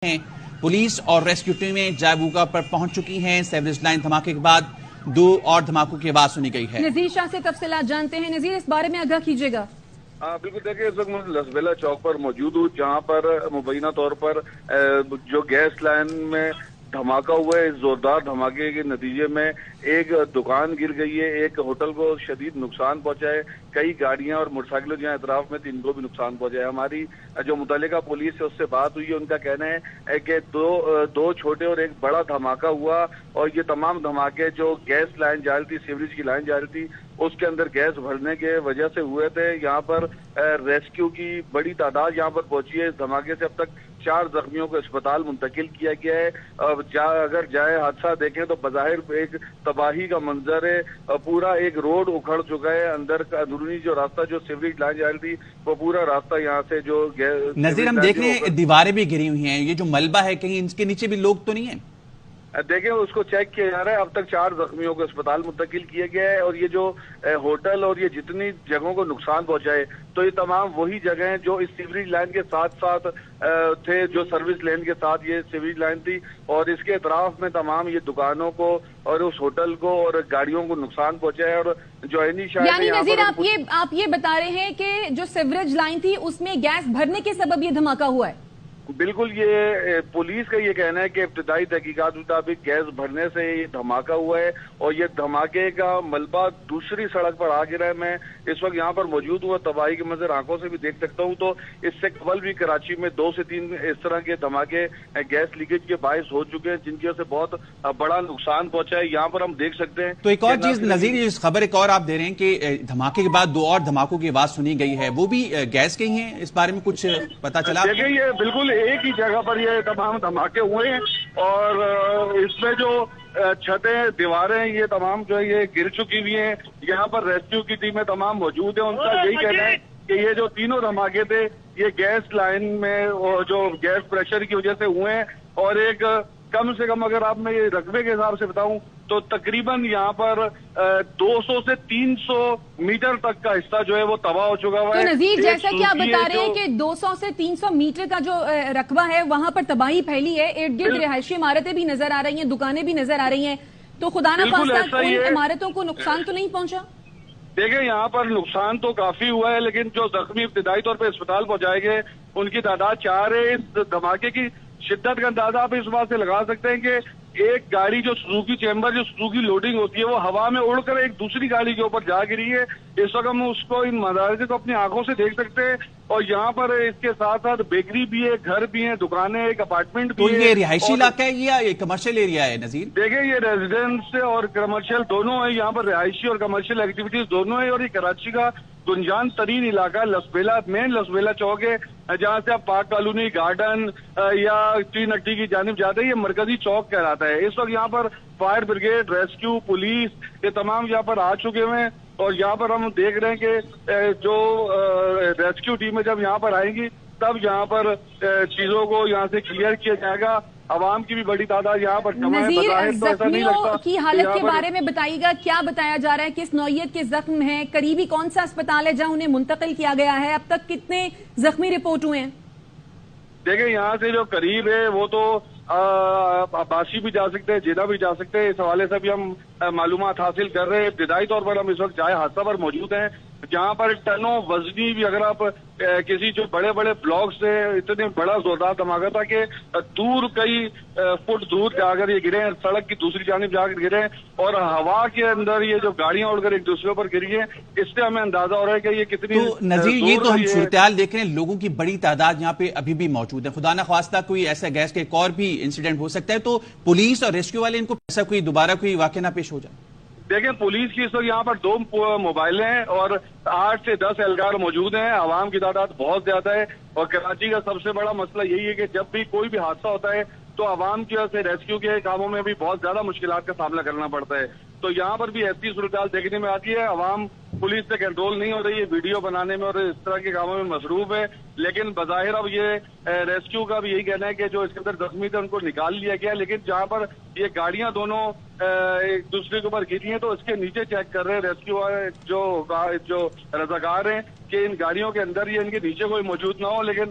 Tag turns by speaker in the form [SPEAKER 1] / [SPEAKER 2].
[SPEAKER 1] ہیں پولیس اور ریسکیو ٹیمیں جائبوگا پر پہنچ چکی ہیں۔ سیوریج لائن دھماکے کے بعد 2 اور دھماکوں کی آواز سنی گئی ہے۔
[SPEAKER 2] نذیر شاہ سے تفصیلات جانتے ہیں۔ نذیر، اس بارے میں آگاہ کیجیے گا۔
[SPEAKER 3] بالکل دیکھیں، اس وقت میں لسبیلا چوک پر موجود ہوں، جہاں پر مبینہ طور پر جو گیس لائن میں دھماکہ ہوا ہے، اس زوردار دھماکے کے نتیجے میں ایک دکان گر گئی ہے، ایک ہوٹل کو شدید نقصان پہنچا ہے، کئی گاڑیاں اور موٹر سائیکلوں جہاں اطراف میں ان کو بھی نقصان پہنچا ہے۔ ہماری جو متعلقہ پولیس ہے اس سے بات ہوئی ہے، ان کا کہنا ہے کہ دو چھوٹے اور ایک بڑا دھماکہ ہوا، اور یہ تمام دھماکے جو گیس لائن جا رہی تھی، سیوریج کی لائن جا رہی تھی، اس کے اندر گیس بھرنے کے وجہ سے ہوئے تھے۔ یہاں پر ریسکیو کی بڑی تعداد یہاں پر پہنچی ہے۔ اس دھماکے سے اب تک 4 زخمیوں کو اسپتال منتقل کیا گیا ہے۔ اگر جائے حادثہ دیکھیں تو بظاہر ایک تباہی کا منظر ہے، پورا ایک روڈ اکھڑ چکا ہے، اندر کا اندرونی جو راستہ جو سیوریج لائن جا رہی تھی وہ پورا راستہ یہاں سے جو
[SPEAKER 1] نظیر ہم دیکھ رہے ہیں دیواریں بھی گری ہوئی ہیں، یہ جو ملبہ ہے کہیں اس کے نیچے بھی لوگ تو نہیں ہیں؟
[SPEAKER 3] دیکھیں اس کو چیک کیا جا رہا ہے، اب تک 4 زخمیوں کو اسپتال منتقل کیا گیا ہے، اور یہ جو ہوٹل اور یہ جتنی جگہوں کو نقصان پہنچائے تو یہ تمام وہی جگہ ہیں جو اس سیوریج لائن کے ساتھ ساتھ تھے، جو سروس لین کے ساتھ یہ سیوریج لائن تھی، اور اس کے اطراف میں تمام یہ دکانوں کو اور اس ہوٹل کو اور گاڑیوں کو نقصان پہنچا ہے۔ اور جو
[SPEAKER 2] یعنی نذیر آپ یہ بتا رہے ہیں کہ جو سیوریج لائن تھی اس میں گیس بھرنے کے سبب یہ دھماکہ ہوا ہے؟
[SPEAKER 3] بالکل، یہ پولیس کا یہ کہنا ہے کہ ابتدائی تحقیقات مطابق گیس بھرنے سے یہ دھماکہ ہوا ہے، اور یہ دھماکے کا ملبہ دوسری سڑک پر آ گرا ہے۔ میں اس وقت یہاں پر موجود ہوں، تباہی کے منظر آنکھوں سے بھی دیکھ سکتا ہوں، تو اس سے قبل بھی کراچی میں 2 سے 3 اس طرح کے دھماکے گیس لیکیج کے باعث ہو چکے ہیں، جن کی وجہ سے بہت بڑا نقصان پہنچا ہے۔ یہاں پر ہم دیکھ سکتے ہیں
[SPEAKER 1] تو ایک اور چیز نذیر، اس خبر ایک اور آپ دے رہے ہیں کہ دھماکے کے بعد 2 اور دھماکوں کی آواز سنی گئی ہے، وہ بھی گیس کے ہی ہیں، اس بارے میں کچھ پتا چلا؟
[SPEAKER 3] دیکھیں، یہ بالکل ایک ہی جگہ پر یہ تمام دھماکے ہوئے ہیں، اور اس میں جو چھتیں دیواریں یہ تمام جو ہے یہ گر چکی ہوئی ہیں۔ یہاں پر ریسکیو کی ٹیمیں تمام موجود ہیں، ان کا یہی کہنا ہے کہ یہ جو تینوں دھماکے تھے یہ گیس لائن میں جو گیس پریشر کی وجہ سے ہوئے ہیں، اور ایک کم سے کم اگر آپ میں یہ رقبے کے حساب سے بتاؤں تو تقریباً یہاں پر 200 سے 300 میٹر تک کا حصہ جو ہے وہ تباہ ہو چکا ہوا ہے۔
[SPEAKER 2] تو نذیر، جیسا کہ آپ بتا رہے ہیں کہ 200 سے 300 میٹر کا جو رقبہ ہے وہاں پر تباہی پھیلی ہے، ارد گرد رہائشی عمارتیں بھی نظر آ رہی ہیں، دکانیں بھی نظر آ رہی ہیں، تو خدا نہ خواستہ ان عمارتوں کو نقصان تو نہیں پہنچا؟
[SPEAKER 3] دیکھیں، یہاں پر نقصان تو کافی ہوا ہے، لیکن جو زخمی ابتدائی طور پہ اسپتال پہنچائے گئے ان کی تعداد 4 ہے۔ اس دھماکے کی شدت کا اندازہ آپ اس بات سے لگا سکتے ہیں کہ ایک گاڑی جو سوزوکی چیمبر جو سوزوکی لوڈنگ ہوتی ہے وہ ہوا میں اڑ کر ایک دوسری گاڑی کے اوپر جا گری ہے۔ اس وقت ہم اس کو ان مناظر کو اپنی آنکھوں سے دیکھ سکتے ہیں، اور یہاں پر اس کے ساتھ ساتھ بیکری بھی ہے، گھر بھی ہیں، دکانیں، ایک اپارٹمنٹ بھی ہے۔
[SPEAKER 1] تو یہ رہائشی علاقہ ہے یا یہ کمرشل ایریا ہے نذیر؟
[SPEAKER 3] دیکھیں، یہ ریزیڈنس اور کمرشل دونوں ہیں، یہاں پر رہائشی اور کمرشل ایکٹیویٹیز دونوں ہیں، اور یہ کراچی کا گنجان ترین علاقہ لسبیلا، مین لسبیلا چوک ہے، جہاں سے آپ پارک کالونی، گارڈن یا ٹین اٹی کی جانب جاتے ہیں، یہ مرکزی چوک کہلاتا ہے۔ اس وقت یہاں پر فائر بریگیڈ، ریسکیو، پولیس یہ تمام یہاں پر آ چکے ہوئے ہیں، اور یہاں پر ہم دیکھ رہے ہیں کہ جو ریسکیو ٹیمیں جب یہاں پر آئیں گی تب یہاں پر چیزوں کو یہاں سے کلیئر کیا جائے گا۔ عوام کی بھی بڑی تعداد یہاں پر جمع ہے۔
[SPEAKER 2] نذیر، زخمیوں کی حالت کے بارے میں بتائیے گا، کیا بتایا جا رہا ہے، کس نوعیت کے زخم ہیں، قریبی کون سا اسپتال ہے جہاں انہیں منتقل کیا گیا ہے، اب تک کتنے زخمی رپورٹ ہوئے ہیں؟
[SPEAKER 3] دیکھیں، یہاں سے جو قریب ہے وہ تو عباسی بھی جا سکتے ہیں، جدہ بھی جا سکتے ہیں، اس حوالے سے بھی ہم معلومات حاصل کر رہے ہیں۔ ابتدائی طور پر ہم اس وقت جائے حادثہ پر موجود ہیں، جہاں پر ٹنوں وزنی بھی، اگر آپ کسی جو بڑے بڑے بلاکس سے اتنے بڑا زوردار دھماکہ تھا کہ دور کئی فٹ دور جا کر یہ گرے ہیں، سڑک کی دوسری جانب جا کر گرے ہیں، اور ہوا کے اندر یہ جو گاڑیاں اڑ کر ایک دوسرے پر گری ہیں، اس سے ہمیں اندازہ ہو رہا ہے کہ یہ کتنی
[SPEAKER 1] تو نذیر، یہ تو ہم صورتحال دیکھ رہے ہیں، لوگوں کی بڑی تعداد یہاں پہ ابھی بھی موجود ہے، خدا نہ خواستہ کوئی ایسا گیس کے ایک اور بھی انسیڈنٹ ہو سکتا ہے، تو پولیس اور ریسکیو والے ان کو ایسا کوئی دوبارہ کوئی واقعہ نہ پیش ہو جائے؟
[SPEAKER 3] دیکھیں، پولیس کی اس وقت یہاں پر 2 موبائل ہیں اور 8 سے 10 اہلکار موجود ہیں، عوام کی تعداد بہت زیادہ ہے، اور کراچی کا سب سے بڑا مسئلہ یہی ہے کہ جب بھی کوئی بھی حادثہ ہوتا ہے تو عوام کی وجہ سے ریسکیو کے کاموں میں بھی بہت زیادہ مشکلات کا سامنا کرنا پڑتا ہے۔ تو یہاں پر بھی ایسی صورتحال دیکھنے میں آتی ہے، عوام پولیس سے کنٹرول نہیں ہو رہی ہے، ویڈیو بنانے میں اور اس طرح کے کاموں میں مصروف ہے، لیکن بظاہر اب یہ ریسکیو کا بھی یہی کہنا ہے کہ جو اس کے اندر زخمی تھے ان کو نکال لیا گیا، لیکن جہاں پر یہ گاڑیاں دونوں ایک دوسرے کے اوپر گری ہیں تو اس کے نیچے چیک کر رہے ہیں ریسکیو جو رضاکار ہیں کہ ان گاڑیوں کے اندر یہ ان کے نیچے کوئی موجود نہ ہو، لیکن